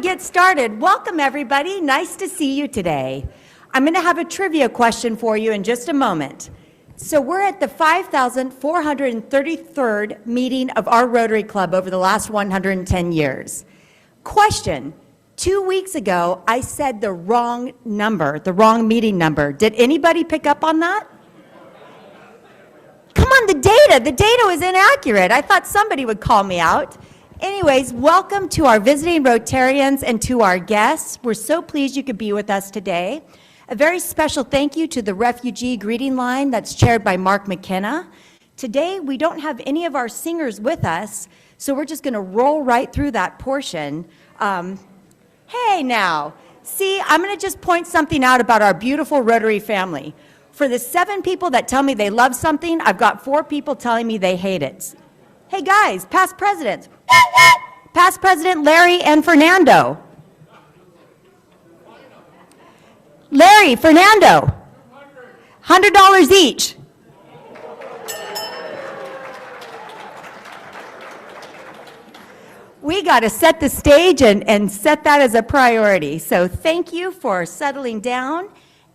get started, welcome everybody. Nice to see you today. I'm going to have a trivia question for you in just a moment. So we're at the 5,433rd meeting of our Rotary Club over the last 110 years. Question, 2 weeks ago, I said the wrong number, the wrong meeting number. Did anybody pick up on that? Come on, the data was inaccurate. I thought somebody would call me out. Anyways, welcome to our visiting Rotarians and to our guests. We're so pleased you could be with us today. A very special thank you to the refugee greeting line that's chaired by Mark McKenna. Today, we don't have any of our singers with us, so we're just going to roll right through that portion. Hey now, see, I'm going to just point something out about our beautiful Rotary family. For the 7 people that tell me they love something, I've got 4 people telling me they hate it. Hey guys, past presidents. Past President Larry and Fernando. Larry, Fernando. $100 each. We got to set the stage and set that as a priority. So thank you for settling down.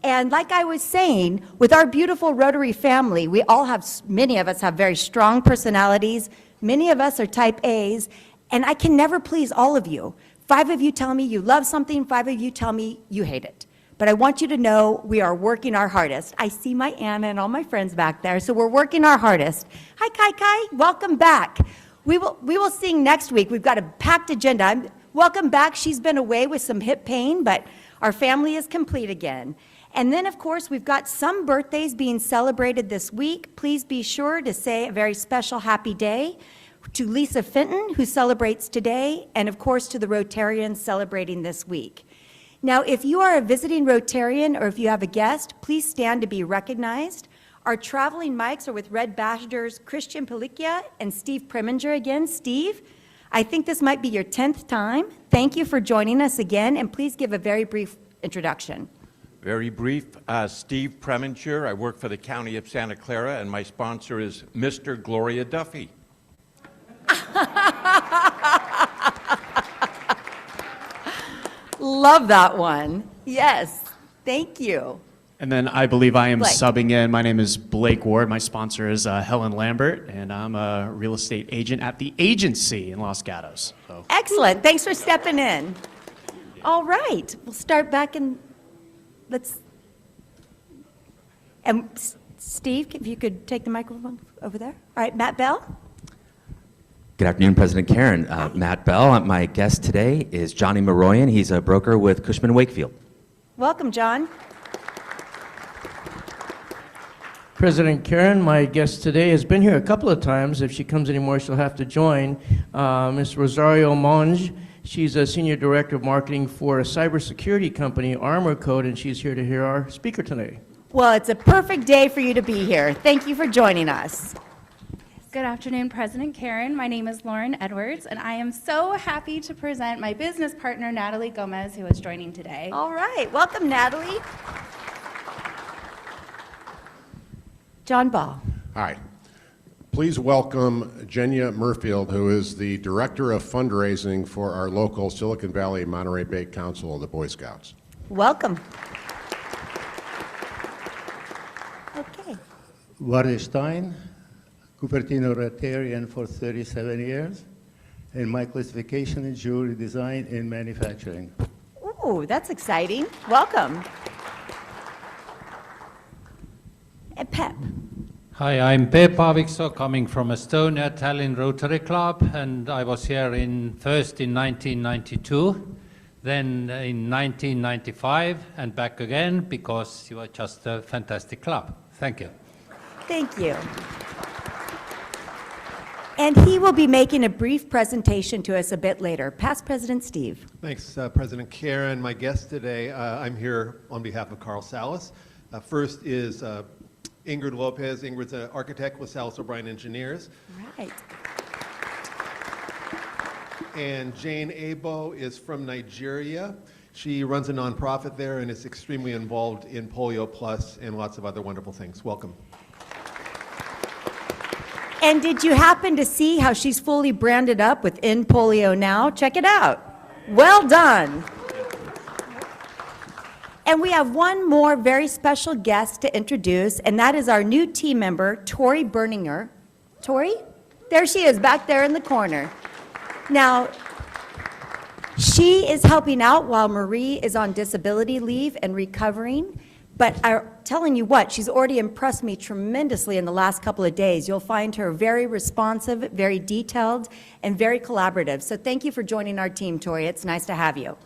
And like I was saying, with our beautiful Rotary family, we all have, many of us have very strong personalities. Many of us are type A's, and I can never please all of you. 5 of you tell me you love something, 5 of you tell me you hate it. But I want you to know we are working our hardest. I see my Anna and all my friends back there, so we're working our hardest. Hi, Kai Kai, welcome back. We will sing next week. We've got a packed agenda. Welcome back. She's been away with some hip pain, but our family is complete again. And then, of course, we've got some birthdays being celebrated this week. Please be sure to say a very special happy day to Lisa Fenton, who celebrates today, and of course to the Rotarians celebrating this week. Now, if you are a visiting Rotarian or if you have a guest, please stand to be recognized. Our traveling mics are with Red Badgers Christian Pelikia and Steve Preminger again. Steve, I think this might be your 10th time. Thank you for joining us again, and please give a very brief introduction. Very brief. Steve Preminger. I work for the County of Santa Clara, and my sponsor is Mr. Gloria Duffy. Love that one. Yes. Thank you. And then I believe I am Blake. subbing in. My name is Blake Ward. My sponsor is Helen Lambert, and I'm a real estate agent at the agency in Los Gatos. So. Excellent. Thanks for stepping in. All right. We'll start back and Steve, if you could take the microphone over there. All right, Matt Bell. Good afternoon, President Karen. Matt Bell. My guest today is Johnny Maroyan. He's a broker with Cushman & Wakefield. Welcome, John. President Karen, my guest today has been here a couple of times. If she comes anymore, she'll have to join. Ms. Rosario Monge. She's a senior director of marketing for a cybersecurity company, Armor Code, and she's here to hear our speaker today. Well, it's a perfect day for you to be here. Thank you for joining us. Good afternoon, President Karen. My name is Lauren Edwards, and I am so happy to present my business partner, Natalie Gomez, who is joining today. All right. Welcome, Natalie. John Ball. Hi. Please welcome Jenya Murfield, who is the Director of Fundraising for our local Silicon Valley Monterey Bay Council of the Boy Scouts. Welcome. Okay. Warren Stein, Cupertino Rotarian for 37 years, and my classification in jewelry design and manufacturing. Ooh, that's exciting. Welcome. And Pep. Hi, I'm Pep Aaviksoo, coming from Estonia, Tallinn Rotary Club, and I was here first in 1992, then in 1995, and back again because you are just a fantastic club. Thank you. Thank you. And he will be making a brief presentation to us a bit later. Past President Steve. Thanks, President Karen. My guest today, I'm here on behalf of Carl Salas. First is Ingrid Lopez. Ingrid's an architect with Salas O'Brien Engineers. Right. And Jane Abo is from Nigeria. She runs a nonprofit there and is extremely involved in Polio Plus and lots of other wonderful things. Welcome. And did you happen to see how she's fully branded up with End Polio Now? Check it out. Well done. And we have one more very special guest to introduce, and that is our new team member, Tori Berninger. Tori? There she is, back there in the corner. Now, she is helping out while Marie is on disability leave and recovering, but I'm telling you what, she's already impressed me tremendously in the last couple of days. You'll find her very responsive, very detailed, and very collaborative. So thank you for joining our team, Tori. It's nice to have you.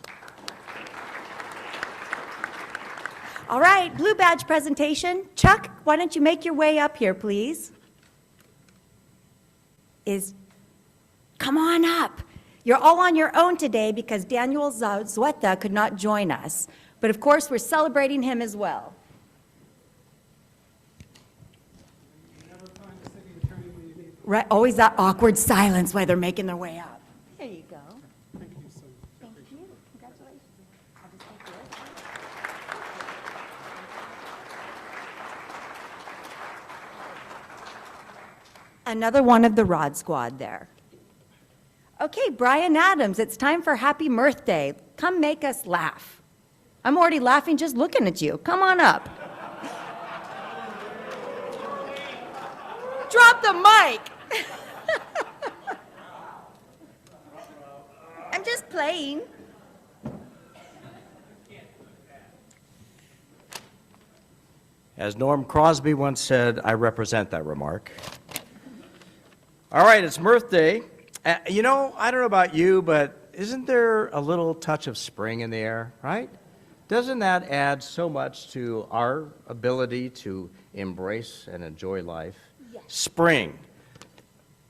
All right, blue badge presentation. Chuck, why don't you make your way up here, please? Come on up. You're all on your own today because Daniel Zueta could not join us. But of course, we're celebrating him as well. Right, always that awkward silence while they're making their way up. There you go. Thank you so much. Thank you. Congratulations. I'll just take yours. Another one of the Rod Squad there. Okay, Brian Adams, it's time for Happy Mirth Day. Come make us laugh. I'm already laughing just looking at you. Come on up. Drop the mic. I'm just playing. As Norm Crosby once said, I represent that remark. All right, it's Mirth Day. You know, I don't know about you, but isn't there a little touch of spring in the air, right? Doesn't that add so much to our ability to embrace and enjoy life? Yes. Spring,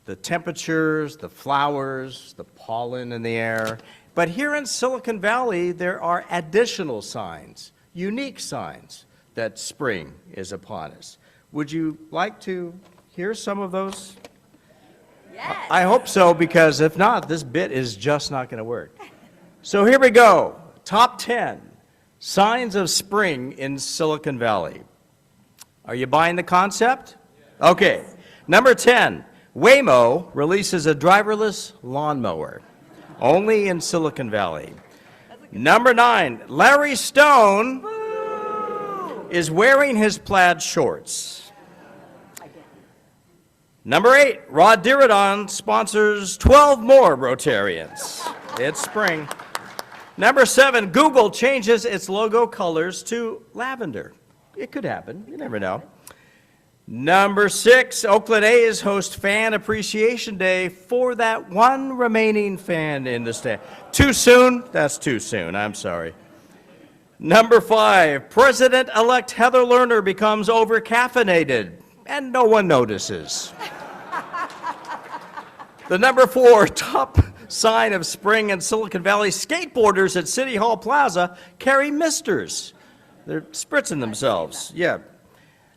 the temperatures, the flowers, the pollen in the air. But here in Silicon Valley, there are additional signs, unique signs that spring is upon us. Would you like to hear some of those? Yes. I hope so, because if not, this bit is just not going to work. So here we go. Top 10 signs of spring in Silicon Valley. Are you buying the concept? Okay. Number 10, Waymo releases a driverless lawnmower, only in Silicon Valley. Number 9, Larry Stone is wearing his plaid shorts. Number 8, Rod Diridon sponsors 12 more Rotarians. It's spring. Number 7, Google changes its logo colors to lavender. It could happen. You never know. Number 6, Oakland A's host Fan Appreciation Day for that one remaining fan in the stand. Too soon? That's too soon. I'm sorry. Number 5, President-elect Heather Lerner becomes over-caffeinated, and no one notices. The number 4 top sign of spring in Silicon Valley, skateboarders at City Hall Plaza carry misters. They're spritzing themselves. Yeah.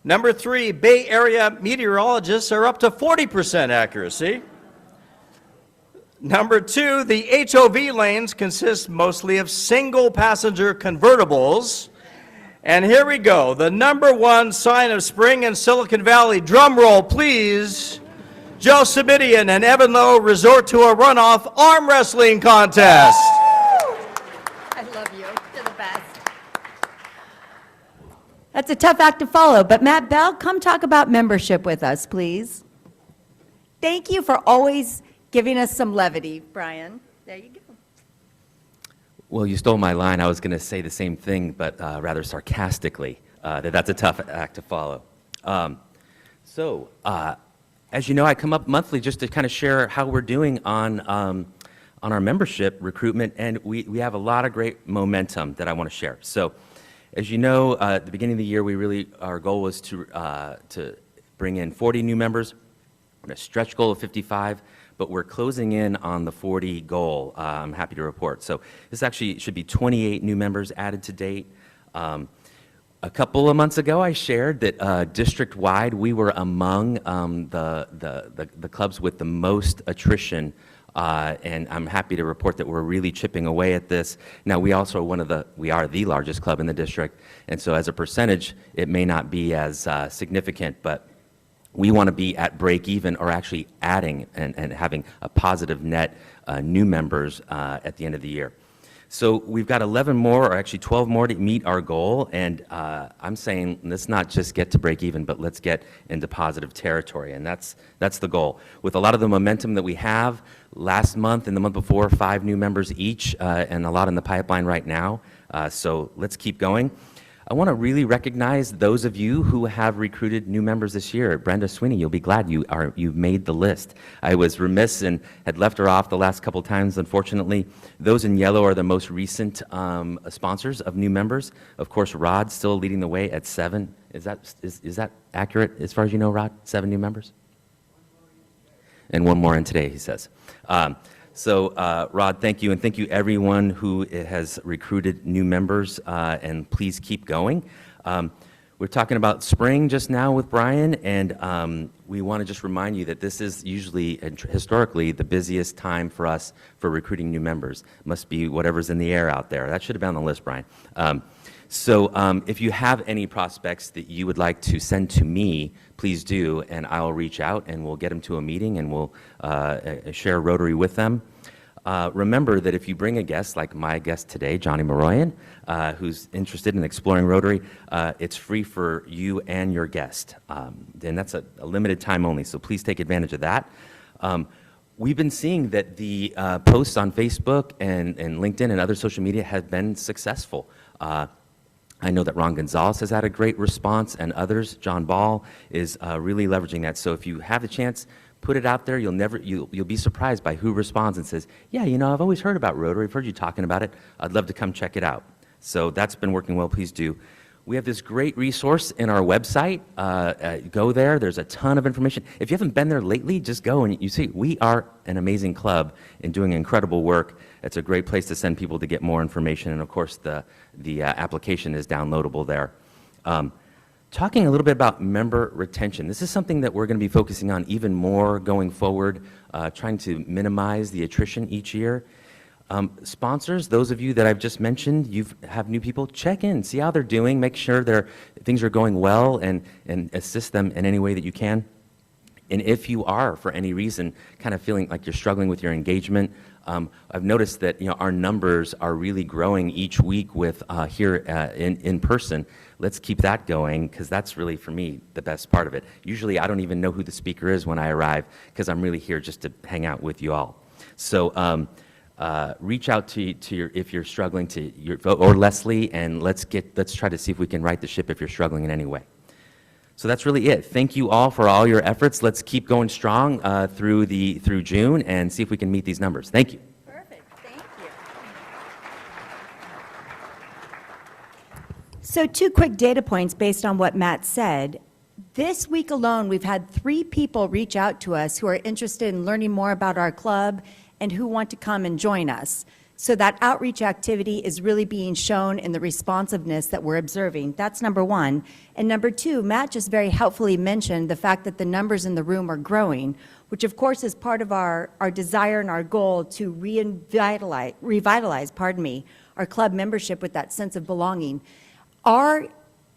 Number 3, Bay Area meteorologists are up to 40% accuracy. Number 2, the HOV lanes consist mostly of single-passenger convertibles. And here we go, the number 1 sign of spring in Silicon Valley. Drum roll, please. Joe Sabidian and Evan Lowe resort to a runoff arm wrestling contest. I love you. You're the best. That's a tough act to follow, but Matt Bell, come talk about membership with us, please. Thank you for always giving us some levity, Brian. There you go. Well, you stole my line. I was going to say the same thing, but rather sarcastically, that's a tough act to follow. As you know, I come up monthly just to kind of share how we're doing on our membership recruitment, and we have a lot of great momentum that I want to share. So, as you know, at the beginning of the year, our goal was to bring in 40 new members, a stretch goal of 55, but we're closing in on the 40 goal. I'm happy to report. So this actually should be 28 new members added to date. A couple of months ago, I shared that district-wide, we were among the clubs with the most attrition, and I'm happy to report that we're really chipping away at this. Now, we are the largest club in the district, and so as a percentage, it may not be as significant, but we want to be at break even or actually adding and having a positive net new members at the end of the year. So we've got 11 more, or actually 12 more to meet our goal, and I'm saying let's not just get to break even, but let's get into positive territory, and that's the goal. With a lot of the momentum that we have, last month and the month before, 5 new members each, and a lot in the pipeline right now, so let's keep going. I want to really recognize those of you who have recruited new members this year. Brenda Sweeney, you'll be glad you've made the list. I was remiss and had left her off the last couple times, unfortunately. Those in yellow are the most recent sponsors of new members. Of course, Rod's still leading the way at 7. Is that accurate as far as you know, Rod? 7 new members? And 1 more in today, he says. Rod, thank you, and thank you everyone who has recruited new members, and please keep going. We're talking about spring just now with Brian, and we want to just remind you that this is usually and historically the busiest time for us for recruiting new members. Must be whatever's in the air out there. That should have been on the list, Brian. If you have any prospects that you would like to send to me, please do, and I'll reach out and we'll get them to a meeting and we'll share Rotary with them. Remember that if you bring a guest, like my guest today, Johnny Maroyan, who's interested in exploring Rotary, it's free for you and your guest. And that's a limited time only, so please take advantage of that. We've been seeing that the posts on Facebook and LinkedIn and other social media have been successful. I know that Ron Gonzalez has had a great response, and others. John Ball is really leveraging that. So if you have the chance, put it out there. You'll be surprised by who responds and says, yeah, you know, I've always heard about Rotary. I've heard you talking about it. I'd love to come check it out. So that's been working well. Please do. We have this great resource in our website. Go there. There's a ton of information. If you haven't been there lately, just go and you see we are an amazing club and doing incredible work. It's a great place to send people to get more information. And of course, the application is downloadable there. Talking a little bit about member retention. This is something that we're going to be focusing on even more going forward, trying to minimize the attrition each year. Sponsors, those of you that I've just mentioned, you have new people, check in, see how they're doing, make sure things are going well, and assist them in any way that you can. And if you are, for any reason, kind of feeling like you're struggling with your engagement, I've noticed that our numbers are really growing each week with here in person. Let's keep that going, because that's really, for me, the best part of it. Usually I don't even know who the speaker is when I arrive, because I'm really here just to hang out with you all. So reach out to your, if you're struggling, to your, or Leslie, and let's try to see if we can right the ship if you're struggling in any way. So that's really it. Thank you all for all your efforts. Let's keep going strong through June and see if we can meet these numbers. Thank you. Perfect. Thank you. So 2 quick data points based on what Matt said. This week alone, we've had 3 people reach out to us who are interested in learning more about our club and who want to come and join us. So that outreach activity is really being shown in the responsiveness that we're observing. That's number 1. And number 2, Matt just very helpfully mentioned the fact that the numbers in the room are growing, which of course is part of our desire and our goal to revitalize, our club membership with that sense of belonging. Our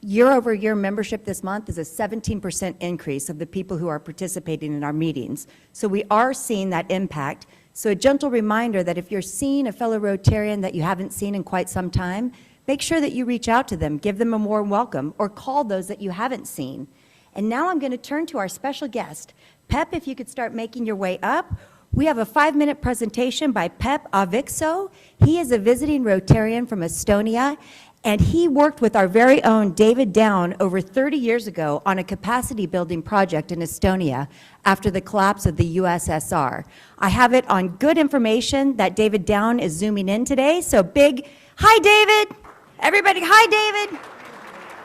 year-over-year membership this month is a 17% increase of the people who are participating in our meetings. So we are seeing that impact. So a gentle reminder that if you're seeing a fellow Rotarian that you haven't seen in quite some time, make sure that you reach out to them, give them a warm welcome, or call those that you haven't seen. And now I'm going to turn to our special guest. Pep, if you could start making your way up. We have a 5-minute presentation by Pep Avikso. He is a visiting Rotarian from Estonia, and he worked with our very own David Down over 30 years ago on a capacity building project in Estonia after the collapse of the USSR. I have it on good information that David Down is zooming in today, so big hi, David. Everybody, hi, David,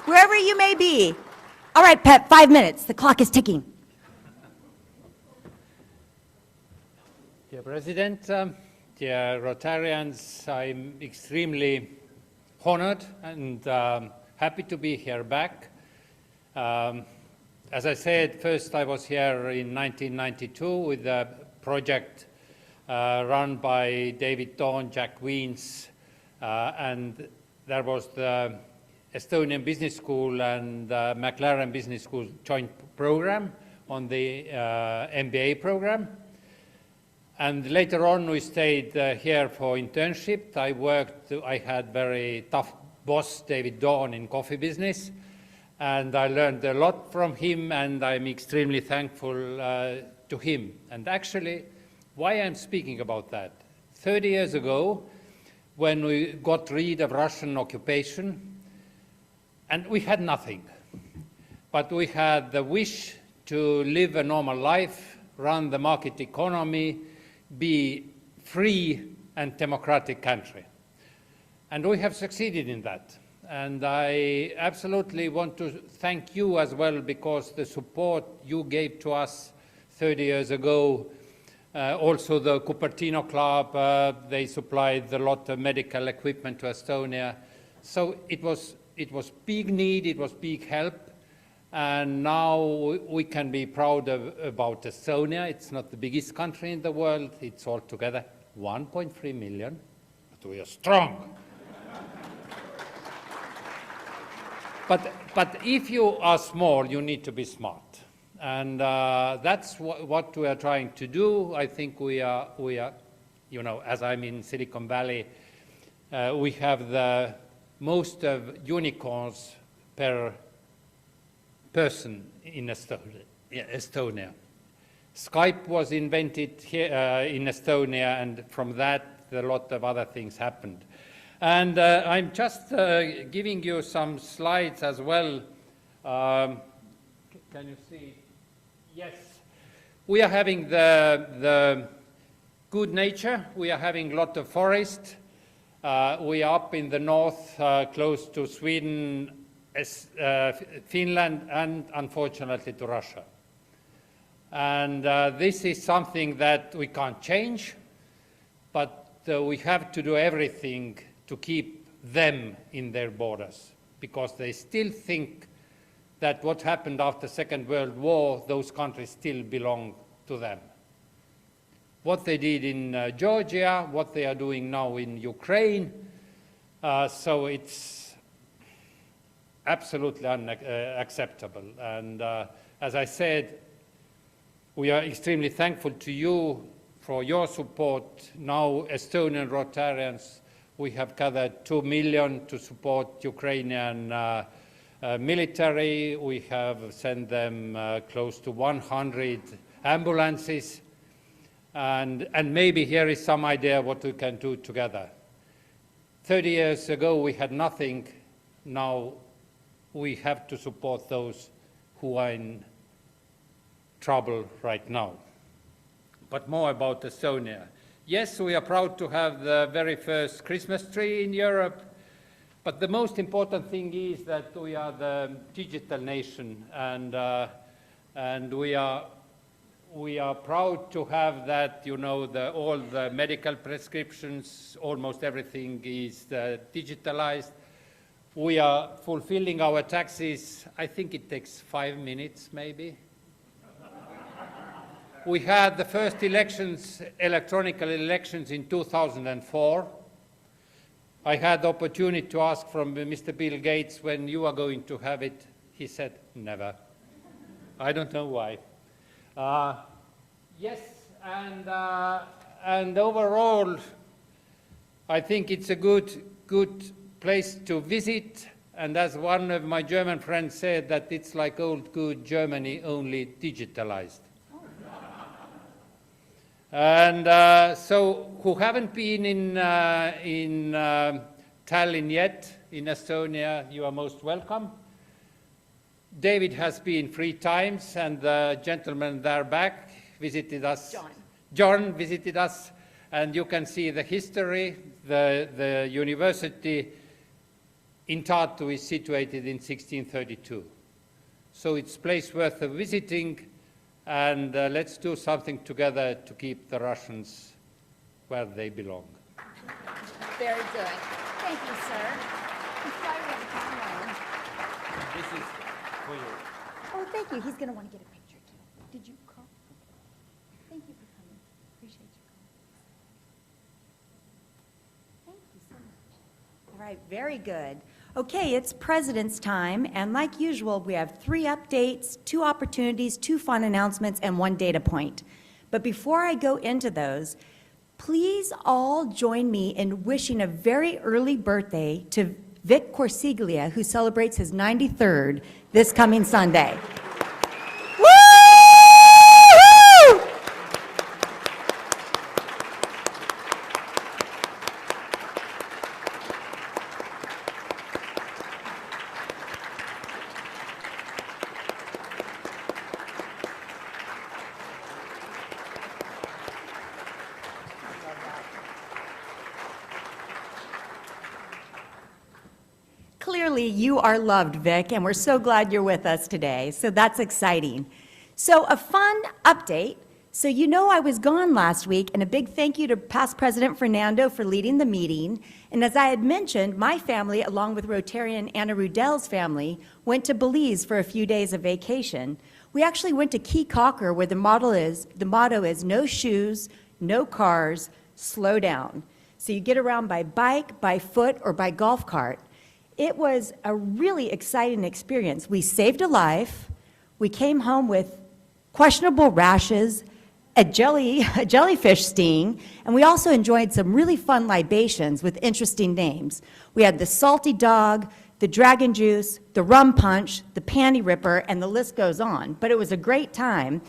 wherever you may be. All right, Pep, 5 minutes. The clock is ticking. Dear President, dear Rotarians, I'm extremely honored and happy to be here back. As I said, first I was here in 1992 with a project run by David Dawn, Jack Wiens, and there was the Estonian Business School and McLaren Business School joint program on the MBA program. And later on, we stayed here for internship. I had very tough boss, David Dawn, in coffee business. And I learned a lot from him, and I'm extremely thankful to him. And actually, why I'm speaking about that, 30 years ago, when we got rid of Russian occupation, and we had nothing, but we had the wish to live a normal life, run the market economy, be free and democratic country. And we have succeeded in that. And I absolutely want to thank you as well, because the support you gave to us 30 years ago, also the Cupertino Club, they supplied a lot of medical equipment to Estonia. So it was big need, it was big help. And now we can be proud about Estonia. It's not the biggest country in the world. It's altogether 1.3 million, but we are strong. But if you are small, you need to be smart. And that's what we are trying to do. I think we are, you know, as I'm in Silicon Valley, we have the most of unicorns per person in Estonia. Skype was invented here in Estonia, and from that, a lot of other things happened. And I'm just giving you some slides as well. Can you see? Yes. We are having the good nature. We are having a lot of forest. We are up in the north, close to Sweden, Finland, and unfortunately to Russia. And this is something that we can't change, but we have to do everything to keep them in their borders, because they still think that what happened after the Second World War, those countries still belong to them. What they did in Georgia, what they are doing now in Ukraine, so it's absolutely unacceptable. And as I said, we are extremely thankful to you for your support. Now, Estonian Rotarians, we have gathered 2 million to support Ukrainian military. We have sent them close to 100 ambulances. And maybe here is some idea what we can do together. 30 years ago, we had nothing. Now we have to support those who are in trouble right now. But more about Estonia. Yes, we are proud to have the very first Christmas tree in Europe, but the most important thing is that we are the digital nation, and we are proud to have that, you know, all the medical prescriptions, almost everything is digitalized. We are fulfilling our taxes. I think it takes 5 minutes, maybe. We had the first elections, electronic elections in 2004. I had the opportunity to ask from Mr. Bill Gates, when you are going to have it? He said, never. I don't know why. Yes, and overall, I think it's a good place to visit. And as one of my German friends said, that it's like old good Germany, only digitalized. And so who haven't been in Tallinn yet, in Estonia, you are most welcome. David has been 3 times, and the gentleman there back visited us. John visited us, and you can see the history. The university in Tartu is situated in 1632. So it's a place worth visiting. And let's do something together to keep the Russians where they belong. Very good. Thank you, sir. I'm sorry we have the camera on. This is for you. Oh, thank you. He's going to want to get a picture, too. Did you call? Thank you for coming. Appreciate you coming. Thank you so much. All right, very good. Okay, it's President's time, and like usual, we have 3 updates, 2 opportunities, 2 fun announcements, and 1 data point. But before I go into those, please all join me in wishing a very early birthday to Vic Corsiglia, who celebrates his 93rd this coming Sunday. Woo! Clearly, you are loved, Vic, and we're so glad you're with us today. So that's exciting. So a fun update. So you know I was gone last week, and a big thank you to past President Fernando for leading the meeting. And as I had mentioned, my family, along with Rotarian Anna Rudell's family, went to Belize for a few days of vacation. We actually went to Key Cocker, where the motto is no shoes, no cars, slow down. So you get around by bike, by foot, or by golf cart. It was a really exciting experience. We saved a life. We came home with questionable rashes, a jellyfish sting, and we also enjoyed some really fun libations with interesting names. We had the Salty Dog, the Dragon Juice, the Rum Punch, the Panty Ripper, and the list goes on. But it was a great time.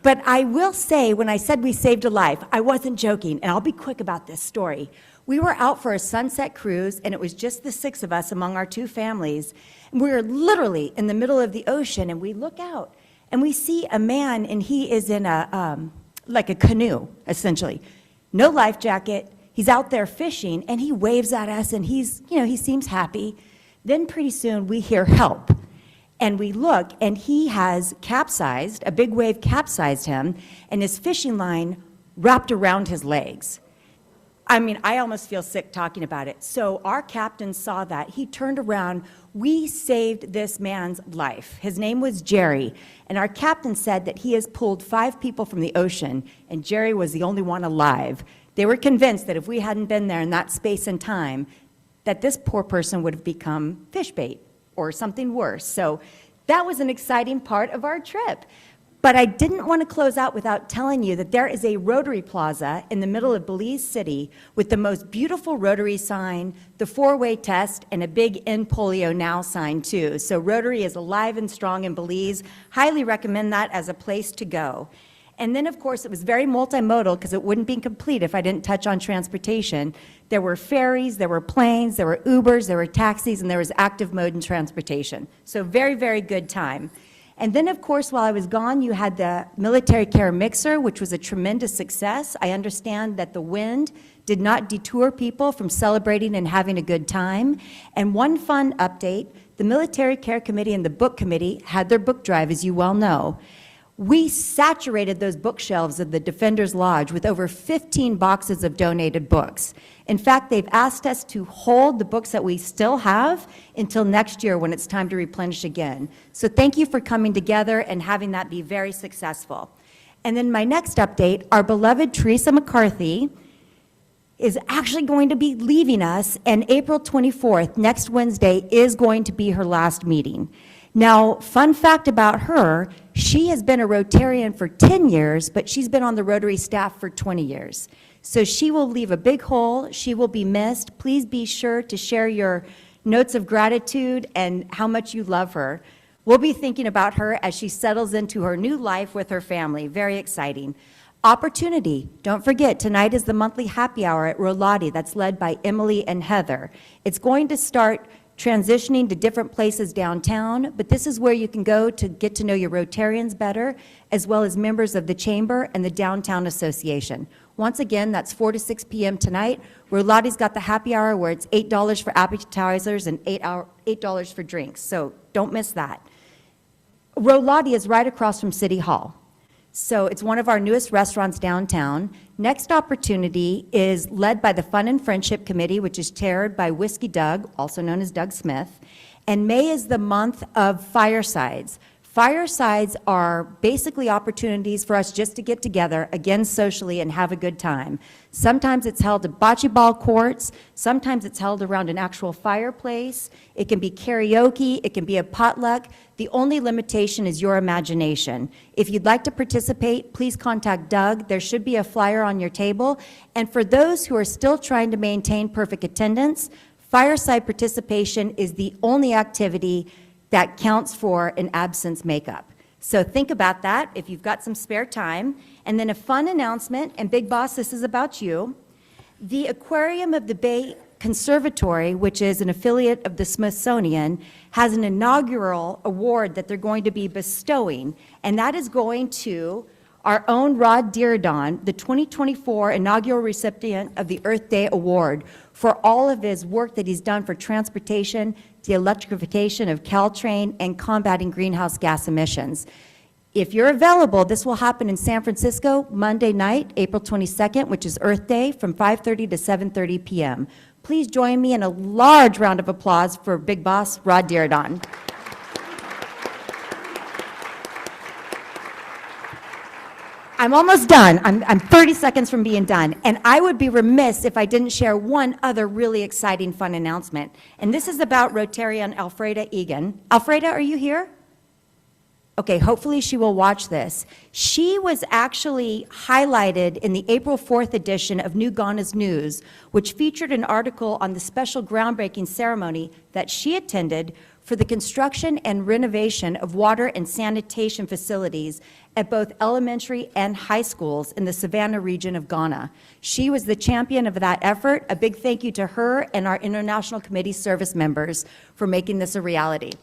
But I will say, when I said we saved a life, I wasn't joking, and I'll be quick about this story. We were out for a sunset cruise, and it was just the 6 of us among our 2 families. And we were literally in the middle of the ocean, and we look out, and we see a man, and he is in like a canoe, essentially. No life jacket. He's out there fishing, and he waves at us, and he seems happy. Then pretty soon we hear help. And we look, and he has capsized, a big wave capsized him, and his fishing line wrapped around his legs. I mean, I almost feel sick talking about it. So our captain saw that. He turned around. We saved this man's life. His name was Jerry. And our captain said that he has pulled 5 people from the ocean, and Jerry was the only one alive. They were convinced that if we hadn't been there in that space and time, that this poor person would have become fish bait or something worse. So that was an exciting part of our trip. But I didn't want to close out without telling you that there is a Rotary Plaza in the middle of Belize City with the most beautiful Rotary sign, the 4-way test, and a big End Polio Now sign too. So Rotary is alive and strong in Belize. Highly recommend that as a place to go. And then, of course, it was very multimodal because it wouldn't be complete if I didn't touch on transportation. There were ferries, there were planes, there were Ubers, there were taxis, and there was active mode in transportation. So very, very good time. And then, of course, while I was gone, you had the military care mixer, which was a tremendous success. I understand that the wind did not detour people from celebrating and having a good time. And one fun update, the military care committee and the book committee had their book drive, as you well know. We saturated those bookshelves of the Defender's Lodge with over 15 boxes of donated books. In fact, they've asked us to hold the books that we still have until next year when it's time to replenish again. So thank you for coming together and having that be very successful. And then my next update, our beloved Teresa McCarthy is actually going to be leaving us, and April 24th, next Wednesday, is going to be her last meeting. Now, fun fact about her, she has been a Rotarian for 10 years, but she's been on the Rotary staff for 20 years. So she will leave a big hole. She will be missed. Please be sure to share your notes of gratitude and how much you love her. We'll be thinking about her as she settles into her new life with her family. Very exciting. Opportunity. Don't forget, tonight is the monthly happy hour at Rolati that's led by Emily and Heather. It's going to start transitioning to different places downtown, but this is where you can go to get to know your Rotarians better, as well as members of the Chamber and the Downtown Association. Once again, that's 4 to 6 p.m. tonight. Rolati's got the happy hour where it's $8 for appetizers and $8 for drinks, so don't miss that. Rolati is right across from City Hall. So it's one of our newest restaurants downtown. Next opportunity is led by the Fun and Friendship Committee, which is chaired by Whiskey Doug, also known as Doug Smith. And May is the month of firesides. Firesides are basically opportunities for us just to get together, again socially, and have a good time. Sometimes it's held at bocce ball courts, sometimes it's held around an actual fireplace, it can be karaoke, it can be a potluck. The only limitation is your imagination. If you'd like to participate, please contact Doug. There should be a flyer on your table. And for those who are still trying to maintain perfect attendance, fireside participation is the only activity that counts for an absence makeup. So think about that if you've got some spare time. And then a fun announcement, and Big Boss, this is about you. The Aquarium of the Bay Conservatory, which is an affiliate of the Smithsonian, has an inaugural award that they're going to be bestowing, and that is going to our own Rod Deardon, the 2024 inaugural recipient of the Earth Day Award, for all of his work that he's done for transportation, the electrification of Caltrain, and combating greenhouse gas emissions. If you're available, this will happen in San Francisco Monday night, April 22nd, which is Earth Day, from 5:30 to 7:30 p.m. Please join me in a large round of applause for Big Boss Rod Deardon. I'm almost done. I'm 30 seconds from being done. And I would be remiss if I didn't share one other really exciting, fun announcement. And this is about Rotarian Alfreda Egan. Alfreda, are you here? Okay, hopefully she will watch this. She was actually highlighted in the April 4th edition of New Ghana's News, which featured an article on the special groundbreaking ceremony that she attended for the construction and renovation of water and sanitation facilities at both elementary and high schools in the Savannah region of Ghana. She was the champion of that effort. A big thank you to her and our International Committee service members for making this a reality.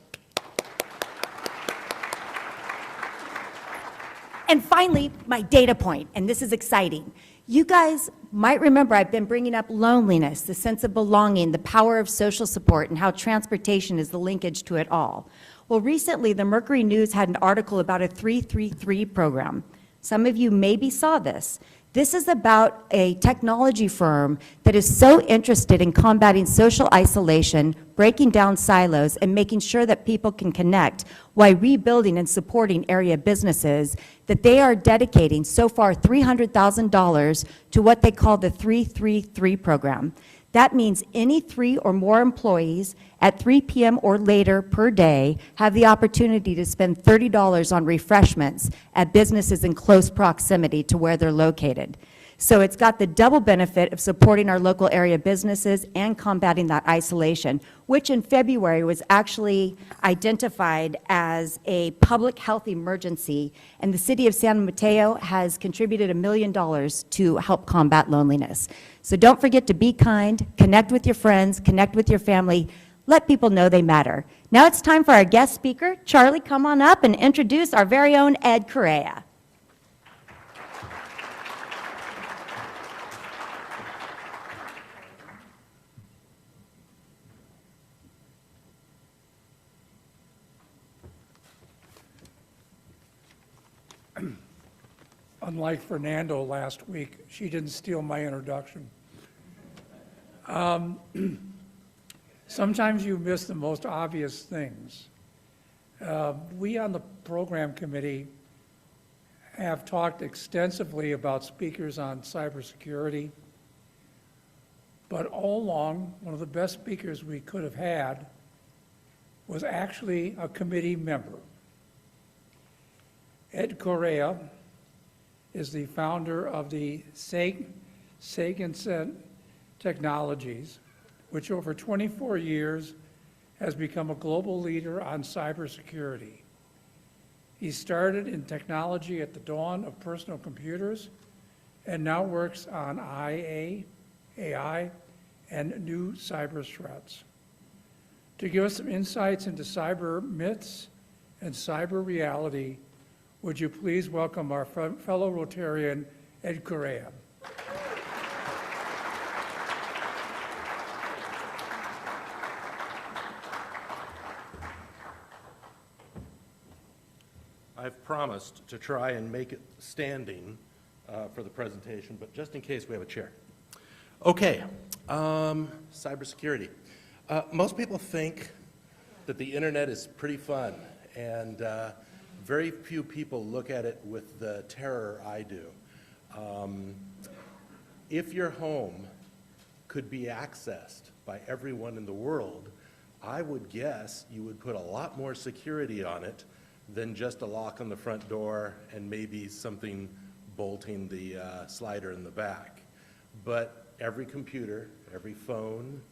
And finally, my data point, and this is exciting. You guys might remember I've been bringing up loneliness, the sense of belonging, the power of social support, and how transportation is the linkage to it all. Well, recently, the Mercury News had an article about a 333 program. Some of you maybe saw this. This is about a technology firm that is so interested in combating social isolation, breaking down silos, and making sure that people can connect while rebuilding and supporting area businesses, that they are dedicating so far $300,000 to what they call the 333 program. That means any 3 or more employees at 3 p.m. or later per day have the opportunity to spend $30 on refreshments at businesses in close proximity to where they're located. So it's got the double benefit of supporting our local area businesses and combating that isolation, which in February was actually identified as a public health emergency, and the city of San Mateo has contributed $1 million to help combat loneliness. So don't forget to be kind, connect with your friends, connect with your family, let people know they matter. Now it's time for our guest speaker. Charlie, come on up and introduce our very own Ed Correia. Unlike Fernando last week, she didn't steal my introduction. Sometimes you miss the most obvious things. We on the program committee have talked extensively about speakers on cybersecurity, but all along, one of the best speakers we could have had was actually a committee member. Ed Correia is the founder of the Sagensen Technologies, which over 24 years has become a global leader on cybersecurity. He started in technology at the dawn of personal computers and now works on IA, AI, and new cyber threats. To give us some insights into cyber myths and cyber reality, would you please welcome our fellow Rotarian, Ed Correia. I've promised to try and make it standing for the presentation, but just in case we have a chair. Okay, cybersecurity. Most people think that the internet is pretty fun and very few people look at it with the terror I do. If your home could be accessed by everyone in the world, I would guess you would put a lot more security on it than just a lock on the front door and maybe something bolting the slider in the back. But every computer, every phone,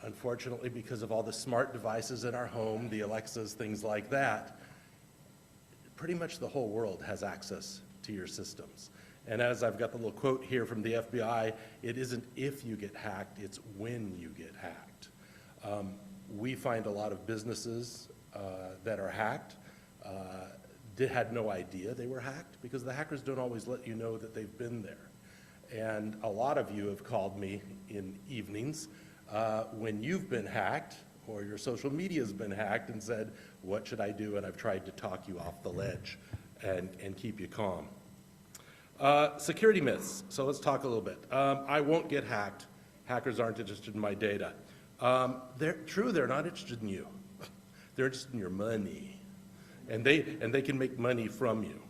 unfortunately, because of all the smart devices in our home, the Alexas, things like that, pretty much the whole world has access to your systems. And as I've got the little quote here from the FBI, it isn't if you get hacked, it's when you get hacked. We find a lot of businesses that are hacked had no idea they were hacked because the hackers don't always let you know that they've been there. And a lot of you have called me in evenings when you've been hacked or your social media's been hacked and said, what should I do? And I've tried to talk you off the ledge and keep you calm. Security myths. So let's talk a little bit. I won't get hacked. Hackers aren't interested in my data. They're not interested in you. They're interested in your money. And they can make money from you.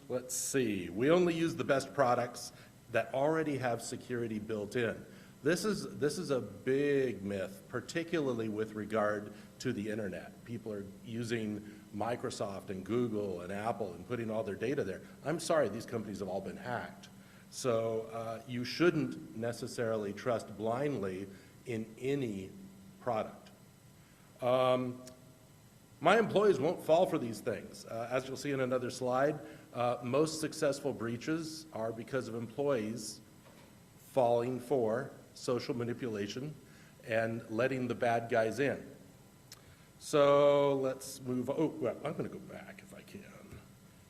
Let's see. We only use the best products that already have security built in. This is a big myth, particularly with regard to the internet. People are using Microsoft and Google and Apple and putting all their data there. I'm sorry, these companies have all been hacked. So you shouldn't necessarily trust blindly in any product. My employees won't fall for these things. As you'll see in another slide, most successful breaches are because of employees falling for social manipulation and letting the bad guys in. So let's move, oh, well, I'm gonna go back if I can.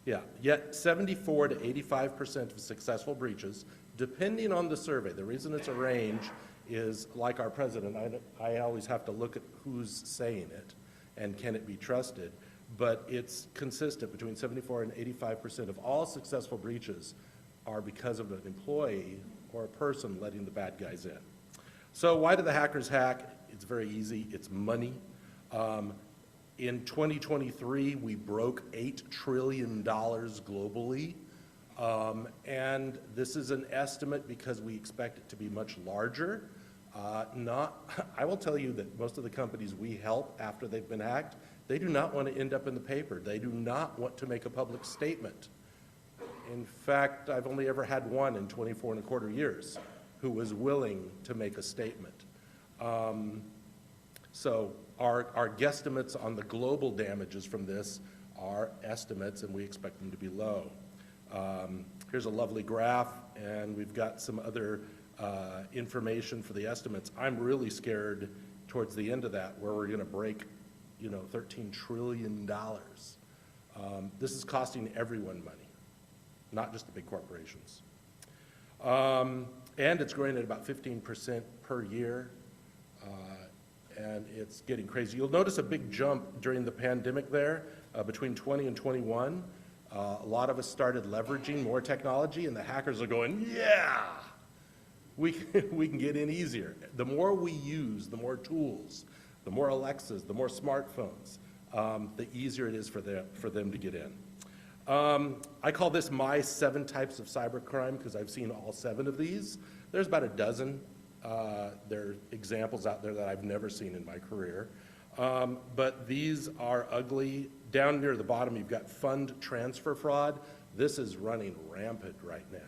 Yeah, yet 74 to 85% of successful breaches, depending on the survey, the reason it's a range is, like our president, I always have to look at who's saying it and can it be trusted, but it's consistent between 74 and 85% of all successful breaches are because of an employee or a person letting the bad guys in. So why do the hackers hack? It's very easy, it's money. In 2023, we broke $8 trillion globally, and this is an estimate because we expect it to be much larger. I will tell you that most of the companies we help after they've been hacked, they do not want to end up in the paper. They do not want to make a public statement. In fact, I've only ever had one in 24 and a quarter years who was willing to make a statement. So our guesstimates on the global damages from this are estimates, and we expect them to be low. Here's a lovely graph, and we've got some other information for the estimates. I'm really scared towards the end of that where we're going to break, $13 trillion. This is costing everyone money, not just the big corporations. And it's growing at about 15% per year, and it's getting crazy. You'll notice a big jump during the pandemic there, between 20 and 21. A lot of us started leveraging more technology, and the hackers are going, yeah, we can get in easier. The more we use, the more tools, the more Alexas, the more smartphones, the easier it is for them to get in. I call this my 7 types of cybercrime because I've seen all 7 of these. There's about a dozen. There are examples out there that I've never seen in my career. But these are ugly. Down near the bottom, you've got fund transfer fraud. This is running rampant right now.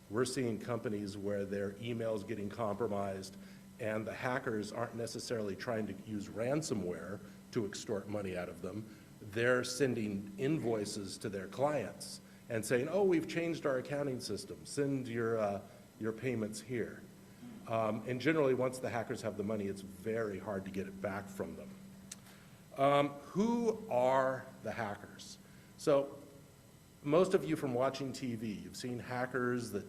We're seeing companies where their email's getting compromised, and the hackers aren't necessarily trying to use ransomware to extort money out of them. They're sending invoices to their clients and saying, oh, we've changed our accounting system. Send your payments here. And generally, once the hackers have the money, it's very hard to get it back from them. Who are the hackers? So most of you from watching TV, you've seen hackers that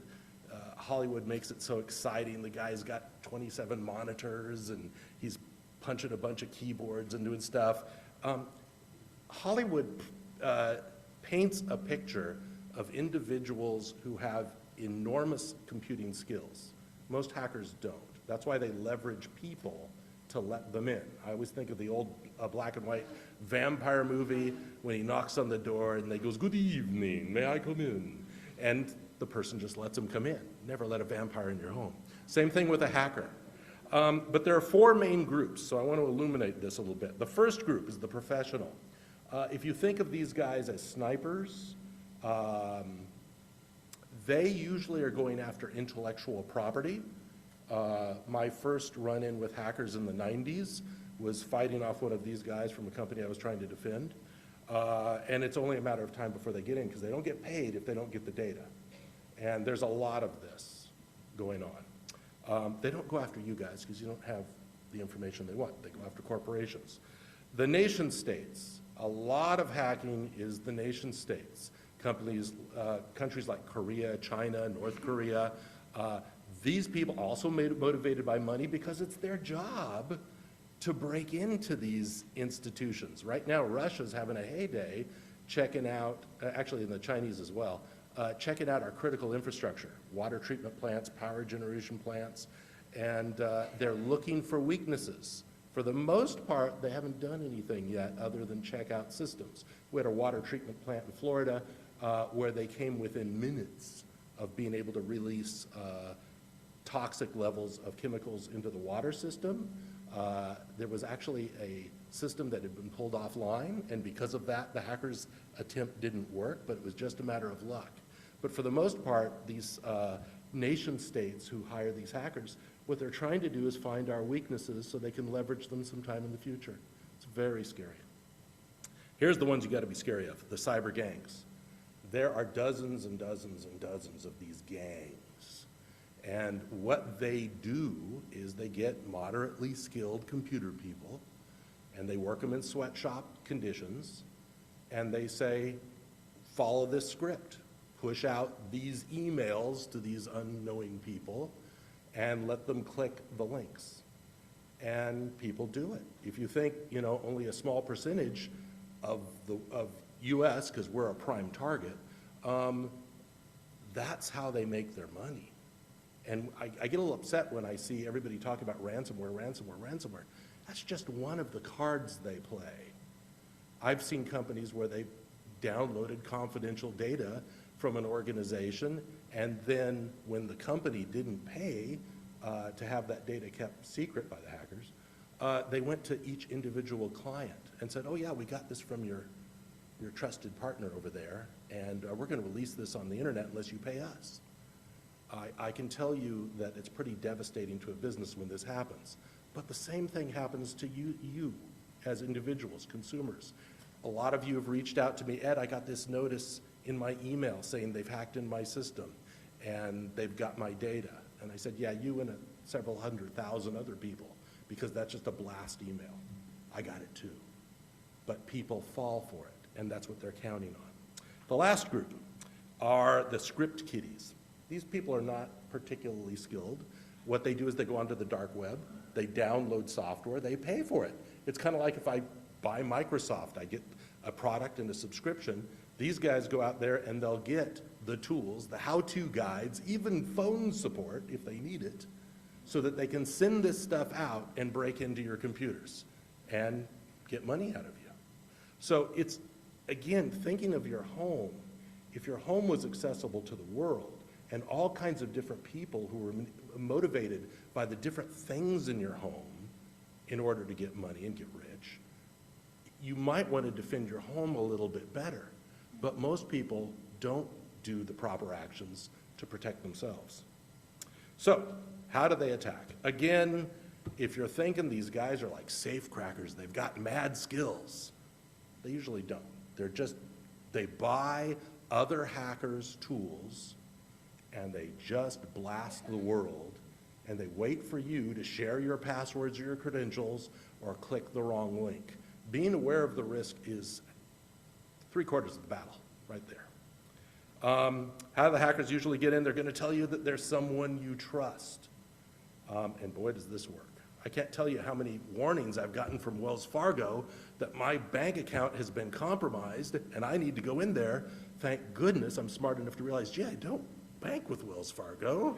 Hollywood makes it so exciting. The guy's got 27 monitors and he's punching a bunch of keyboards and doing stuff. Hollywood paints a picture of individuals who have enormous computing skills. Most hackers don't. That's why they leverage people to let them in. I always think of the old black and white vampire movie when he knocks on the door and they goes, "Good evening, may I come in?" And the person just lets him come in. Never let a vampire in your home. Same thing with a hacker. But there are four main groups, so I want to illuminate this a little bit. The first group is the professional. If you think of these guys as snipers, they usually are going after intellectual property. My first run-in with hackers in the 90s was fighting off one of these guys from a company I was trying to defend. And it's only a matter of time before they get in, because they don't get paid if they don't get the data. And there's a lot of this going on. They don't go after you guys because you don't have the information they want. They go after corporations. The nation states, a lot of hacking is the nation states. Countries like Korea, China, North Korea, these people also motivated by money because it's their job to break into these institutions. Right now, Russia's having a heyday checking out, actually in the Chinese as well, checking out our critical infrastructure, water treatment plants, power generation plants, and they're looking for weaknesses. For the most part, they haven't done anything yet other than check out systems. We had a water treatment plant in Florida where they came within minutes of being able to release toxic levels of chemicals into the water system. There was actually a system that had been pulled offline, and because of that, the hackers' attempt didn't work, but it was just a matter of luck. But for the most part, these nation states who hire these hackers, what they're trying to do is find our weaknesses so they can leverage them sometime in the future. It's very scary. Here's the ones you got to be scary of, the cyber gangs. There are dozens and dozens and dozens of these gangs. And what they do is they get moderately skilled computer people, and they work them in sweatshop conditions, and they say, follow this script. Push out these emails to these unknowing people, and let them click the links. And people do it. If you think, you know, only a small percentage of US, because we're a prime target, that's how they make their money. And I get a little upset when I see everybody talk about ransomware, ransomware, ransomware. That's just one of the cards they play. I've seen companies where they've downloaded confidential data from an organization, and then when the company didn't pay to have that data kept secret by the hackers, they went to each individual client and said, oh yeah, we got this from your trusted partner over there, and we're going to release this on the internet unless you pay us. I can tell you that it's pretty devastating to a business when this happens. But the same thing happens to you as individuals, consumers. A lot of you have reached out to me, Ed, I got this notice in my email saying they've hacked in my system and they've got my data. And I said, yeah, you and several 100,000 other people, because that's just a blast email. I got it too. But people fall for it, and that's what they're counting on. The last group are the script kiddies. These people are not particularly skilled. What they do is they go onto the dark web, they download software, they pay for it. It's kind of like if I buy Microsoft, I get a product and a subscription. These guys go out there and they'll get the tools, the how-to guides, even phone support if they need it, so that they can send this stuff out and break into your computers and get money out of you. So it's, again, thinking of your home. If your home was accessible to the world, and all kinds of different people who were motivated by the different things in your home in order to get money and get rich, you might want to defend your home a little bit better. But most people don't do the proper actions to protect themselves. So, how do they attack? Again, if you're thinking these guys are like safecrackers, they've got mad skills, they usually don't. They're just, they buy other hackers' tools and they just blast the world, and they wait for you to share your passwords or your credentials or click the wrong link. Being aware of the risk is 3/4 of the battle right there. How do the hackers usually get in? They're going to tell you that there's someone you trust. And boy, does this work. I can't tell you how many warnings I've gotten from Wells Fargo that my bank account has been compromised and I need to go in there. Thank goodness I'm smart enough to realize, gee, I don't bank with Wells Fargo.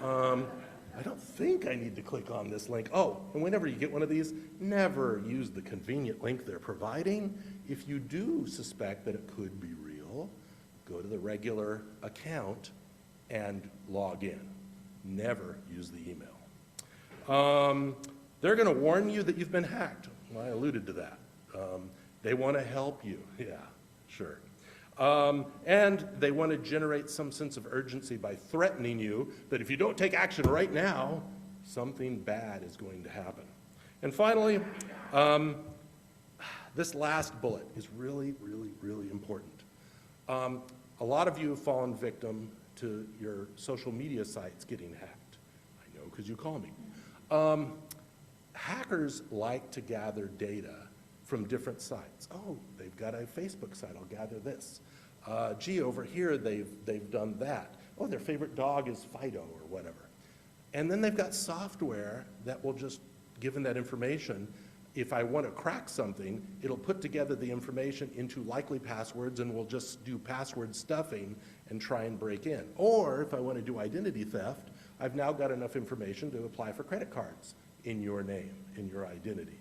I don't think I need to click on this link. Oh, and whenever you get one of these, never use the convenient link they're providing. If you do suspect that it could be real, go to the regular account and log in. Never use the email. They're going to warn you that you've been hacked. Well, I alluded to that. They want to help you. Yeah, sure. And they want to generate some sense of urgency by threatening you that if you don't take action right now, something bad is going to happen. And finally, this last bullet is really, really, really important. A lot of you have fallen victim to your social media sites getting hacked. I know because you call me. Hackers like to gather data from different sites. Oh, they've got a Facebook site, I'll gather this. Gee, over here they've done that. Oh, their favorite dog is Fido or whatever. And then they've got software that will just, given that information, if I want to crack something, it'll put together the information into likely passwords and we'll just do password stuffing and try and break in. Or if I want to do identity theft, I've now got enough information to apply for credit cards in your name, in your identity.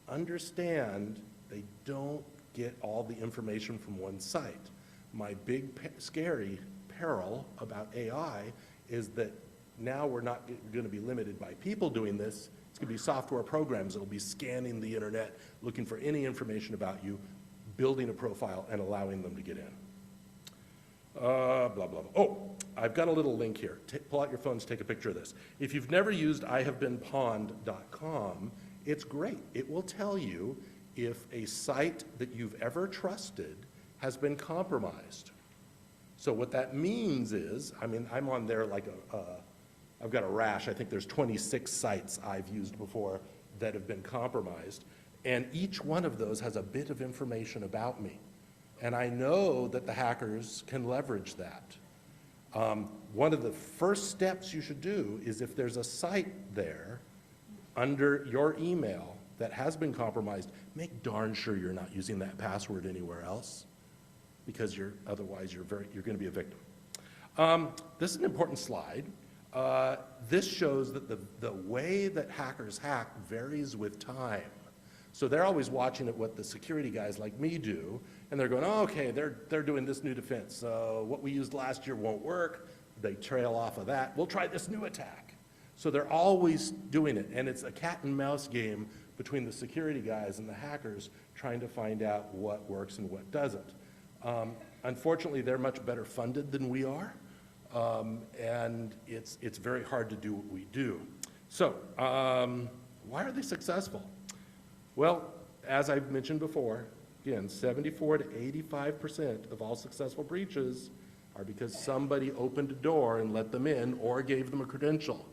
Understand they don't get all the information from one site. My big scary peril about AI is that now we're not going to be limited by people doing this. It's going to be software programs that will be scanning the internet, looking for any information about you, building a profile, and allowing them to get in. Blah, blah, blah. Oh, I've got a little link here. Pull out your phones, take a picture of this. If you've never used ihavebeenpawned.com, it's great. It will tell you if a site that you've ever trusted has been compromised. So what that means is, I mean, I'm on there like I've got a rash. I think there's 26 sites I've used before that have been compromised. And each one of those has a bit of information about me. And I know that the hackers can leverage that. One of the first steps you should do is if there's a site there under your email that has been compromised, make darn sure you're not using that password anywhere else, because otherwise you're going to be a victim. This is an important slide. This shows that the way that hackers hack varies with time. So they're always watching at what the security guys like me do, and they're going, oh, okay, they're doing this new defense. So what we used last year won't work. They trail off of that. We'll try this new attack. So they're always doing it, and it's a cat and mouse game between the security guys and the hackers trying to find out what works and what doesn't. Unfortunately, they're much better funded than we are, and it's very hard to do what we do. So why are they successful? Well, as I've mentioned before, again, 74 to 85% of all successful breaches are because somebody opened a door and let them in or gave them a credential.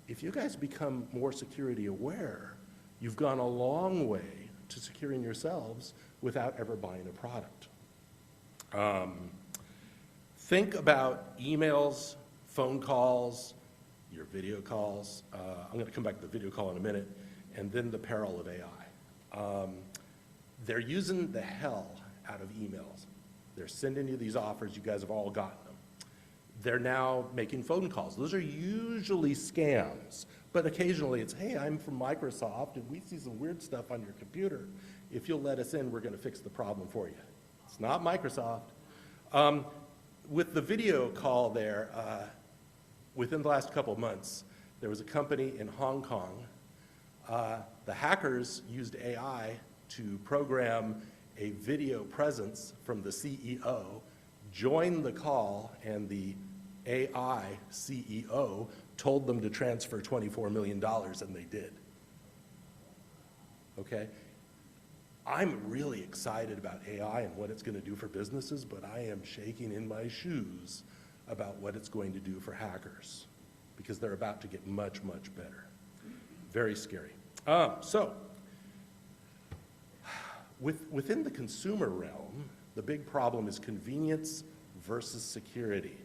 If you guys become more security aware, you've gone a long way to securing yourselves without ever buying a product. Think about emails, phone calls, your video calls. I'm going to come back to the video call in a minute, and then the peril of AI. They're using the hell out of emails. They're sending you these offers. You guys have all gotten them. They're now making phone calls. Those are usually scams, but occasionally it's, hey, I'm from Microsoft, and we see some weird stuff on your computer. If you'll let us in, we're going to fix the problem for you. It's not Microsoft. With the video call there, within the last couple of months, there was a company in Hong Kong. The hackers used AI to program a video presence from the CEO, joined the call, and the AI CEO told them to transfer $24 million, and they did. Okay? I'm really excited about AI and what it's going to do for businesses, but I am shaking in my shoes about what it's going to do for hackers, because they're about to get much, much better. Very scary. Within the consumer realm, the big problem is convenience versus security.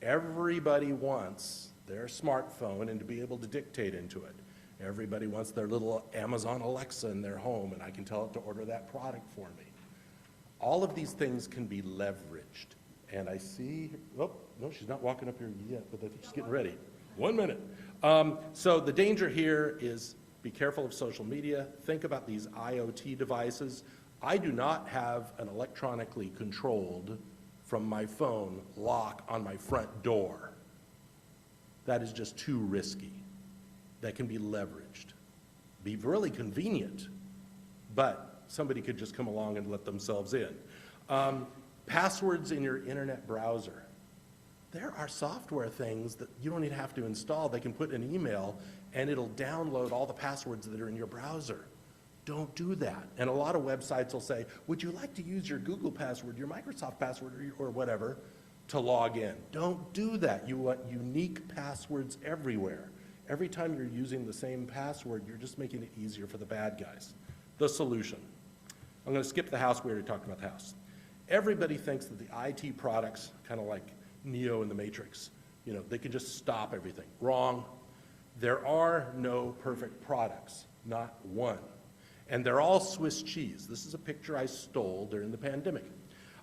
Everybody wants their smartphone and to be able to dictate into it. Everybody wants their little Amazon Alexa in their home, and I can tell it to order that product for me. All of these things can be leveraged. And I see, oh, no, she's not walking up here yet, but I think she's getting ready. 1 minute. So the danger here is be careful of social media. Think about these IoT devices. I do not have an electronically controlled from my phone lock on my front door. That is just too risky. That can be leveraged. Be really convenient, but somebody could just come along and let themselves in. Passwords in your internet browser. There are software things that you don't even have to install. They can put an email and it'll download all the passwords that are in your browser. Don't do that. And a lot of websites will say, would you like to use your Google password, your Microsoft password, or whatever to log in? Don't do that. You want unique passwords everywhere. Every time you're using the same password, you're just making it easier for the bad guys. The solution. I'm going to skip the house. We already talked about the house. Everybody thinks that the IT products, kind of like Neo in the Matrix, you know, they can just stop everything. Wrong. There are no perfect products, not one. And they're all Swiss cheese. This is a picture I stole during the pandemic.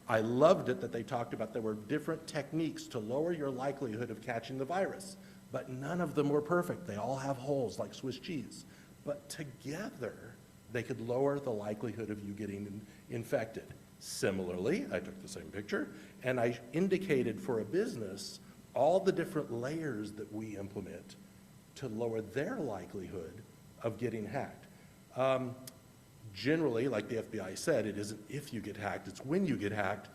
I loved it that they talked about there were different techniques to lower your likelihood of catching the virus, but none of them were perfect. They all have holes like Swiss cheese. But together, they could lower the likelihood of you getting infected. Similarly, I took the same picture, and I indicated for a business all the different layers that we implement to lower their likelihood of getting hacked. Generally, like the FBI said, it isn't if you get hacked, it's when you get hacked.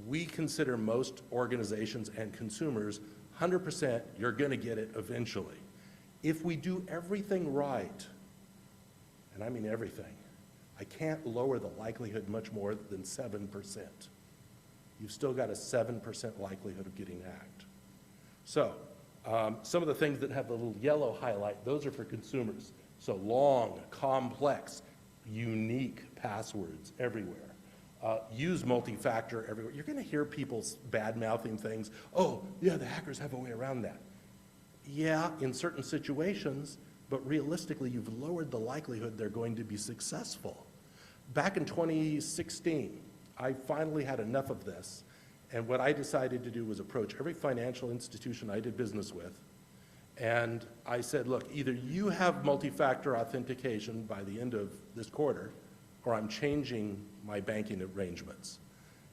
We consider most organizations and consumers 100% you're going to get it eventually. If we do everything right, and I mean everything, I can't lower the likelihood much more than 7%. You've still got a 7% likelihood of getting hacked. So, some of the things that have the little yellow highlight, those are for consumers. So long, complex, unique passwords everywhere. Use multi-factor everywhere. You're going to hear people bad-mouthing things. Oh, yeah, the hackers have a way around that. Yeah, in certain situations, but realistically, you've lowered the likelihood they're going to be successful. Back in 2016, I finally had enough of this, and what I decided to do was approach every financial institution I did business with, and I said, look, either you have multi-factor authentication by the end of this quarter, or I'm changing my banking arrangements.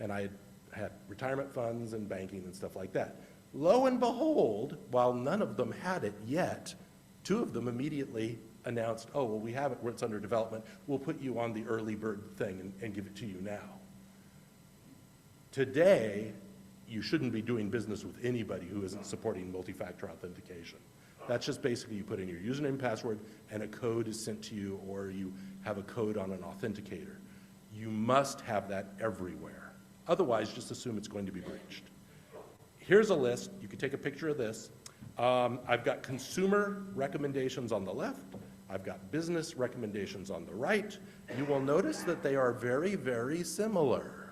And I had retirement funds and banking and stuff like that. Lo and behold, while none of them had it yet, two of them immediately announced, oh, well, we have it where it's under development. We'll put you on the early bird thing and give it to you now. Today, you shouldn't be doing business with anybody who isn't supporting multi-factor authentication. That's just basically you put in your username and password and a code is sent to you, or you have a code on an authenticator. You must have that everywhere. Otherwise, just assume it's going to be breached. Here's a list. You can take a picture of this. I've got consumer recommendations on the left. I've got business recommendations on the right. You will notice that they are very, very similar.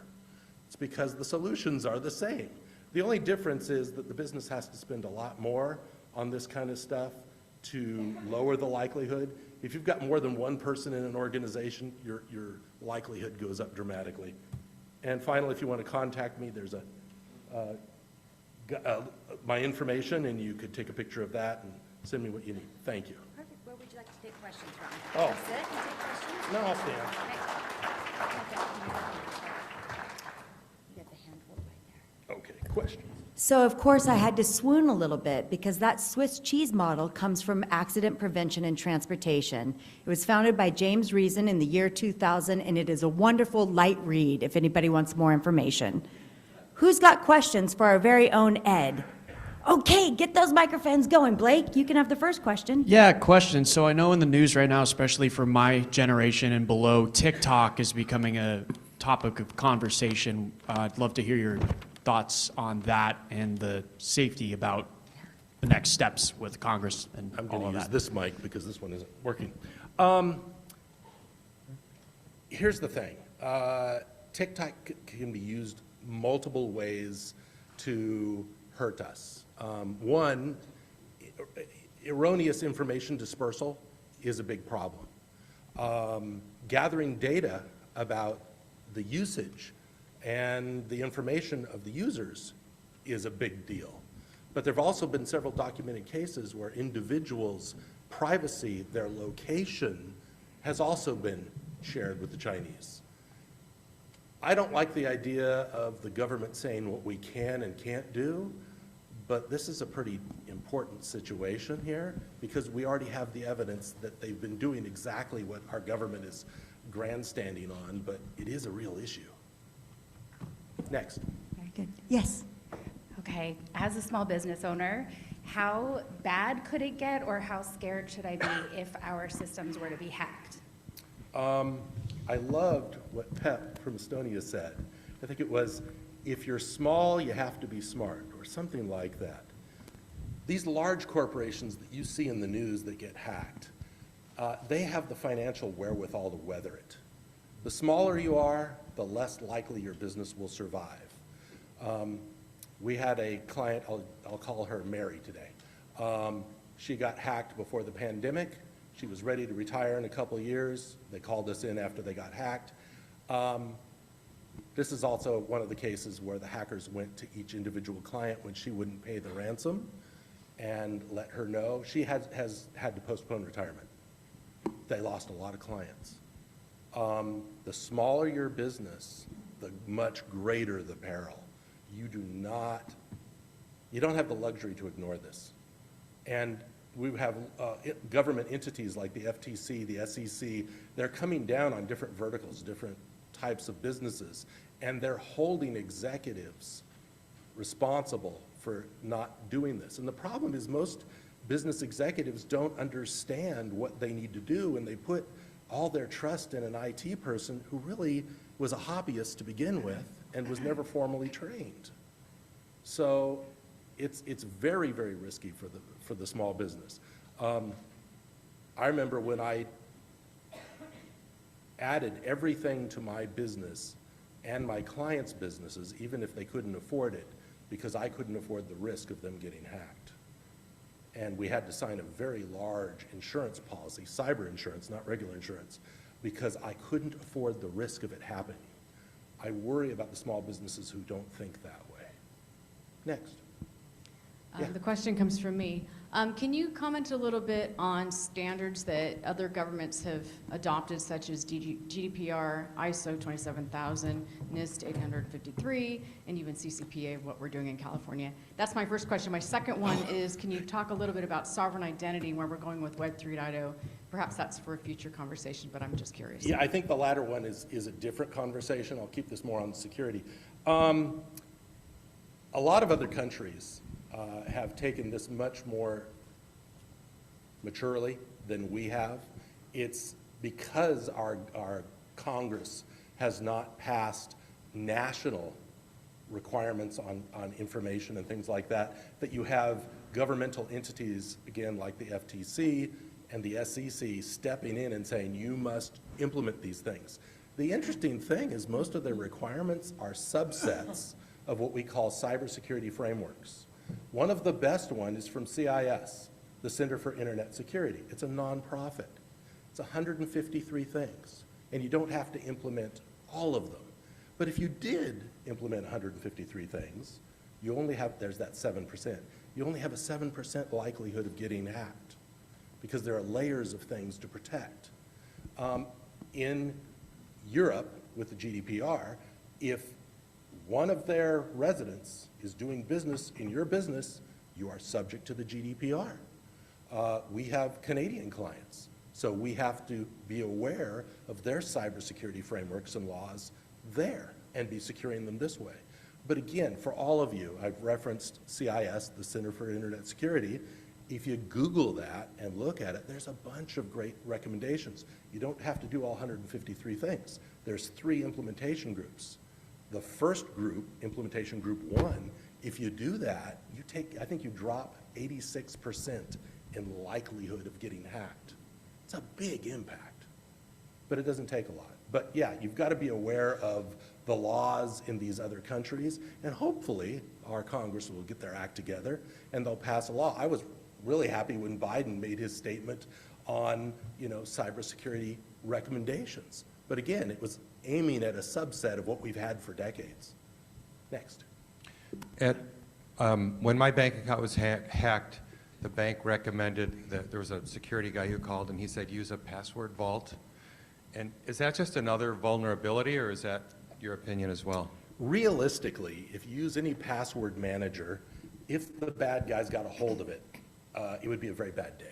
It's because the solutions are the same. The only difference is that the business has to spend a lot more on this kind of stuff to lower the likelihood. If you've got more than one person in an organization, your likelihood goes up dramatically. And finally, if you want to contact me, there's my information, and you could take a picture of that and send me what you need. Thank you. Perfect. Where would you like to take questions from? Oh. Sit and take questions? No, I'll stand. You got the handhold right there. Okay, questions? So of course I had to swoon a little bit because that Swiss cheese model comes from accident prevention and transportation. It was founded by James Reason in the year 2000, and it is a wonderful light read if anybody wants more information. Who's got questions for our very own Ed? Okay, get those microphones going. Blake, you can have the first question. Yeah, question. So I know in the news right now, especially for my generation and below, TikTok is becoming a topic of conversation. I'd love to hear your thoughts on that and the safety about the next steps with Congress and I'm all going of to use that. this mic because this one isn't working. Here's the thing. TikTok can be used multiple ways to hurt us. One, erroneous information dispersal is a big problem. Gathering data about the usage and the information of the users is a big deal. But there have also been several documented cases where individuals' privacy, their location, has also been shared with the Chinese. I don't like the idea of the government saying what we can and can't do, but this is a pretty important situation here because we already have the evidence that they've been doing exactly what our government is grandstanding on, but it is a real issue. Next. Very good. Yes. Okay, as a small business owner, how bad could it get or how scared should I be if our systems were to be hacked? I loved what Pep from Estonia said. I think it was, if you're small, you have to be smart, or something like that. These large corporations that you see in the news that get hacked, they have the financial wherewithal to weather it. The smaller you are, the less likely your business will survive. We had a client, I'll call her Mary today. She got hacked before the pandemic. She was ready to retire in a couple of years. They called us in after they got hacked. This is also one of the cases where the hackers went to each individual client when she wouldn't pay the ransom and let her know. She has had to postpone retirement. They lost a lot of clients. The smaller your business, the much greater the peril. You don't have the luxury to ignore this. And we have government entities like the FTC, the SEC, they're coming down on different verticals, different types of businesses, and they're holding executives responsible for not doing this. And the problem is most business executives don't understand what they need to do, and they put all their trust in an IT person who really was a hobbyist to begin with and was never formally trained. So it's very, very risky for the small business. I remember when I added everything to my business and my clients' businesses, even if they couldn't afford it, because I couldn't afford the risk of them getting hacked. And we had to sign a very large insurance policy, cyber insurance, not regular insurance, because I couldn't afford the risk of it happening. I worry about the small businesses who don't think that way. Next. Yeah. The question comes from me. Can you comment a little bit on standards that other governments have adopted, such as GDPR, ISO 27000, NIST 853, and even CCPA, what we're doing in California? That's my first question. My second one is, can you talk a little bit about sovereign identity and where we're going with Web 3.0? Perhaps that's for a future conversation, but I'm just curious. Yeah, I think the latter one is a different conversation. I'll keep this more on security. A lot of other countries have taken this much more maturely than we have. It's because our Congress has not passed national requirements on information and things like that, that you have governmental entities, again, like the FTC and the SEC, stepping in and saying, you must implement these things. The interesting thing is most of their requirements are subsets of what we call cybersecurity frameworks. One of the best ones is from CIS, the Center for Internet Security. It's a nonprofit. It's 153 things, and you don't have to implement all of them. But if you did implement 153 things, you only have, there's that 7%. You only have a 7% likelihood of getting hacked because there are layers of things to protect. In Europe, with the GDPR, if one of their residents is doing business in your business, you are subject to the GDPR. We have Canadian clients, so we have to be aware of their cybersecurity frameworks and laws there and be securing them this way. But again, for all of you, I've referenced CIS, the Center for Internet Security. If you Google that and look at it, there's a bunch of great recommendations. You don't have to do all 153 things. There's 3 implementation groups. The first group, implementation group 1, if you do that, you take, I think you drop 86% in likelihood of getting hacked. It's a big impact, but it doesn't take a lot. But yeah, you've got to be aware of the laws in these other countries, and hopefully our Congress will get their act together and they'll pass a law. I was really happy when Biden made his statement on, cybersecurity recommendations. But again, it was aiming at a subset of what we've had for decades. Next. When my bank account was hacked, the bank recommended that there was a security guy who called and he said use a password vault. And is that just another vulnerability, or is that your opinion as well. Realistically, if you use any password manager, if the bad guys got a hold of it, it would be a very bad day.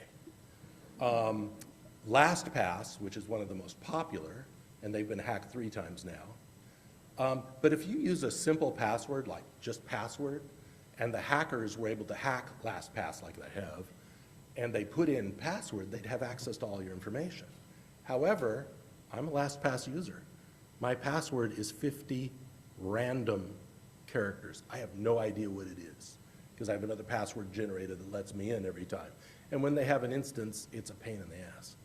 LastPass, which is one of the most popular, and they've been hacked 3 times now. But if you use a simple password, like just password, and the hackers were able to hack LastPass like they have, and they put in password, they'd have access to all your information. However, I'm a LastPass user. My password is 50 random characters. I have no idea what it is, because I have another password generator that lets me in every time. And when they have an instance, it's a pain in the ass.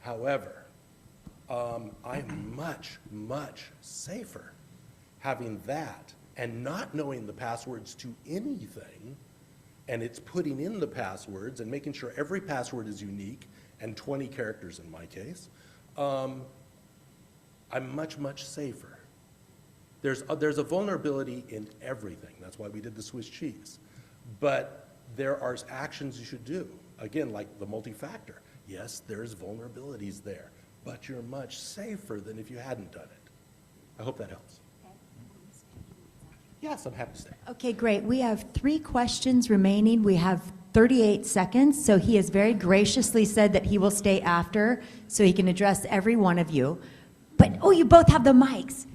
However, I'm much, much safer having that and not knowing the passwords to anything, and it's putting in the passwords and making sure every password is unique, and 20 characters in my case. I'm much, much safer. There's a vulnerability in everything. That's why we did the Swiss cheese. But there are actions you should do. Again, like the multi-factor. Yes, there's vulnerabilities there, but you're much safer than if you hadn't done it. I hope that helps. Yes, I'm happy to stay. Okay, great. We have 3 questions remaining. We have 38 seconds, so he has very graciously said that he will stay after so he can address every one of you. But, oh, you both have the mics.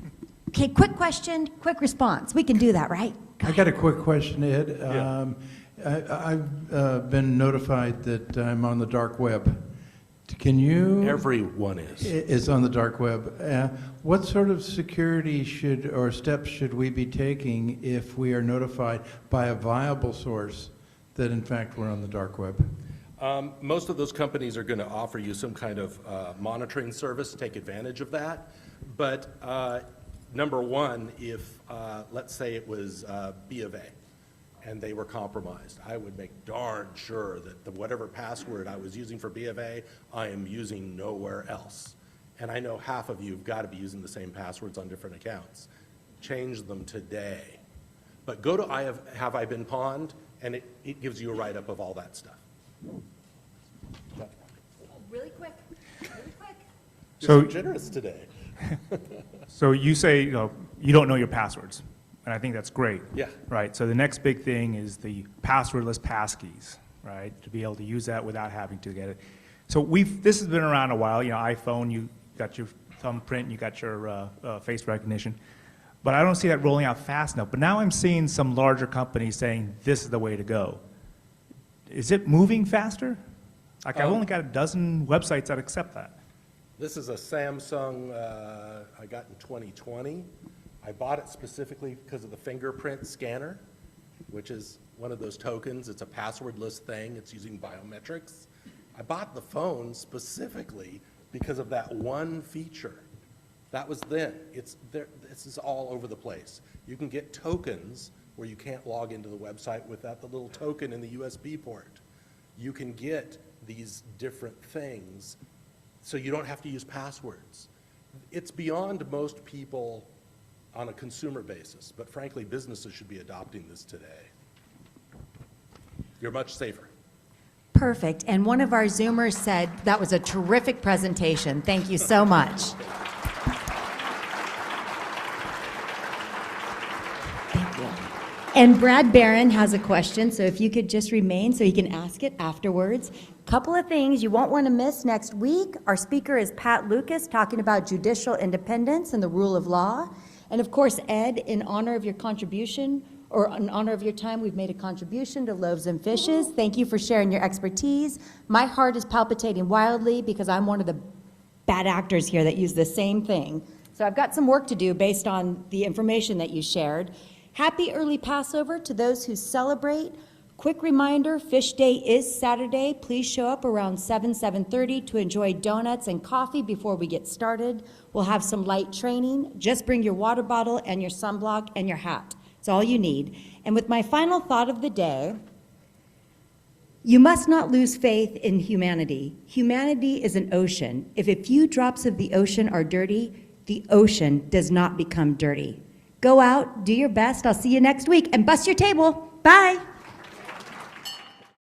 Okay, quick question, quick response. We can do that, right? I got a quick question, Ed. I've been notified that I'm on the dark web. Can you? Everyone is. Is on the dark web. What sort of security or steps should we be taking if we are notified by a viable source that in fact we're on the dark web? Most of those companies are going to offer you some kind of monitoring service, take advantage of that. But number one, if let's say it was B of A and they were compromised, I would make darn sure that whatever password I was using for B of A, I am using nowhere else. And I know half of you have got to be using the same passwords on different accounts. Change them today. But go to Have I Been Pawned, and it gives you a write-up of all that stuff. Really quick, really quick. You're so generous today. So you say you don't know your passwords, and I think that's great. Yeah. Right. So the next big thing is the passwordless passkeys, right? To be able to use that without having to get it. So this has been around a while. iPhone, you got your thumbprint, you got your face recognition, but I don't see that rolling out fast enough. But now I'm seeing some larger companies saying this is the way to go. Is it moving faster? Like I've only got a dozen websites that accept that. This is a Samsung I got in 2020. I bought it specifically because of the fingerprint scanner, which is one of those tokens. It's a passwordless thing. It's using biometrics. I bought the phone specifically because of that one feature. That was then. This is all over the place. You can get tokens where you can't log into the website without the little token in the USB port. You can get these different things so you don't have to use passwords. It's beyond most people on a consumer basis, but frankly, businesses should be adopting this today. You're much safer. Perfect. And one of our Zoomers said that was a terrific presentation. Thank you so much. Thank you. And Brad Barron has a question, so if you could just remain so he can ask it afterwards. Couple of things you won't want to miss next week. Our speaker is Pat Lucas talking about judicial independence and the rule of law. And of course, Ed, in honor of your contribution, or in honor of your time, we've made a contribution to Loaves and Fishes. Thank you for sharing your expertise. My heart is palpitating wildly because I'm one of the bad actors here that use the same thing. So I've got some work to do based on the information that you shared. Happy early Passover to those who celebrate. Quick reminder, Fish Day is Saturday. Please show up around 7:30 to enjoy donuts and coffee before we get started. We'll have some light training. Just bring your water bottle and your sunblock and your hat. It's all you need. And with my final thought of the day, you must not lose faith in humanity. Humanity is an ocean. If a few drops of the ocean are dirty, the ocean does not become dirty. Go out, do your best. I'll see you next week, and bust your table. Bye.